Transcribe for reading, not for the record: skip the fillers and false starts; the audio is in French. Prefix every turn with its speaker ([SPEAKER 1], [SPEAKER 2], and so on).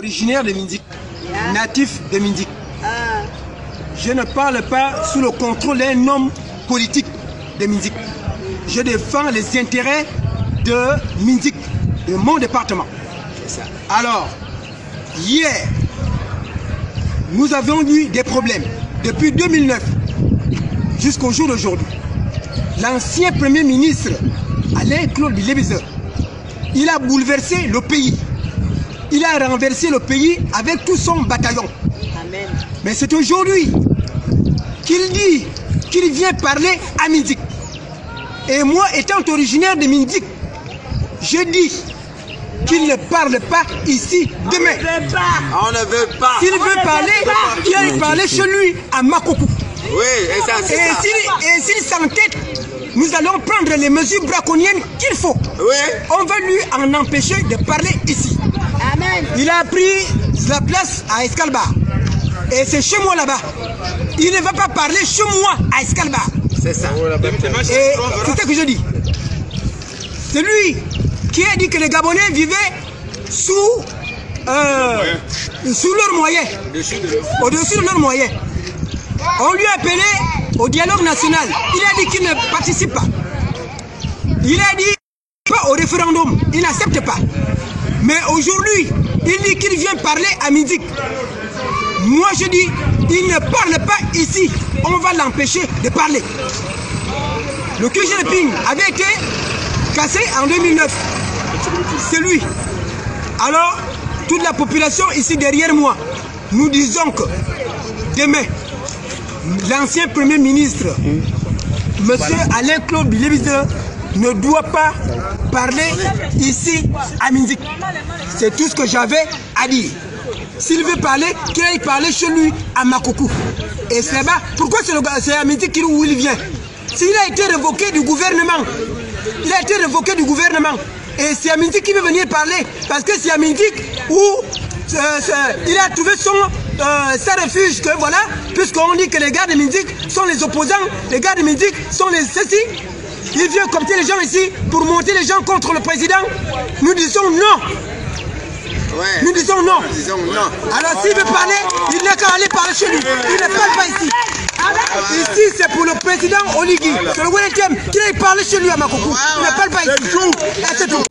[SPEAKER 1] Originaire de Mindik, natif de Mindik. Je ne parle pas sous le contrôle d'un homme politique de Mindik. Je défends les intérêts de Mindik, de mon département. Alors, hier, nous avions eu des problèmes. Depuis 2009 jusqu'au jour d'aujourd'hui, l'ancien Premier ministre, Alain-Claude Bilébize, il a bouleversé le pays. Il a renversé le pays avec tout son bataillon. Amen. Mais c'est aujourd'hui qu'il dit qu'il vient parler à Mindik. Et moi, étant originaire de Mindik, je dis qu'il ne parle pas ici demain.
[SPEAKER 2] On ne veut pas.
[SPEAKER 1] S'il veut parler, qu'il aille parler chez lui à Makokou.
[SPEAKER 2] Oui,
[SPEAKER 1] et s'il s'entête, nous allons prendre les mesures braconniennes qu'il faut.
[SPEAKER 2] Oui.
[SPEAKER 1] On va lui en empêcher de parler ici. Amen. Il a pris la place à Escalbar. Et c'est chez moi là-bas. Il ne va pas parler chez moi à Escalbar.
[SPEAKER 2] C'est ça.
[SPEAKER 1] Et c'est ce que je dis. C'est lui qui a dit que les Gabonais vivaient sous leurs moyens. Au-dessus de leurs moyens. On lui a appelé au dialogue national. Il a dit qu'il ne participe pas. Il a dit pas au référendum. Il n'accepte pas. Mais aujourd'hui, il dit qu'il vient parler à Mindik. Moi je dis, il ne parle pas ici. On va l'empêcher de parler. Le QG de Ping avait été cassé en 2009. C'est lui. Alors, toute la population ici derrière moi, nous disons que demain, l'ancien Premier ministre, M. Alain-Claude Bilébize, ne doit pas parler ici à Mindik. C'est tout ce que j'avais à dire. S'il veut parler, qu'il aille parler chez lui à Makokou. Et c'est là-bas. Pourquoi c'est à Mindik où il vient? S'il a été révoqué du gouvernement, il a été révoqué du gouvernement. Et c'est à Mindik qui veut venir parler. Parce que c'est à Mindik où il a trouvé sa refuge. Que voilà, puisqu'on dit que les gars de Mindik sont les opposants, les gars de Mindik sont les ceci. Il vient compter les gens ici pour monter les gens contre le président. Nous disons non.
[SPEAKER 2] Ouais.
[SPEAKER 1] Nous disons non.
[SPEAKER 2] Alors
[SPEAKER 1] s'il veut parler, il n'a qu'à aller parler chez lui. Il ne parle pas ici. Ici c'est pour le président Oligui. C'est le Wellington qui aille parler chez lui à Makokou. Il ne parle pas ici. C'est tout.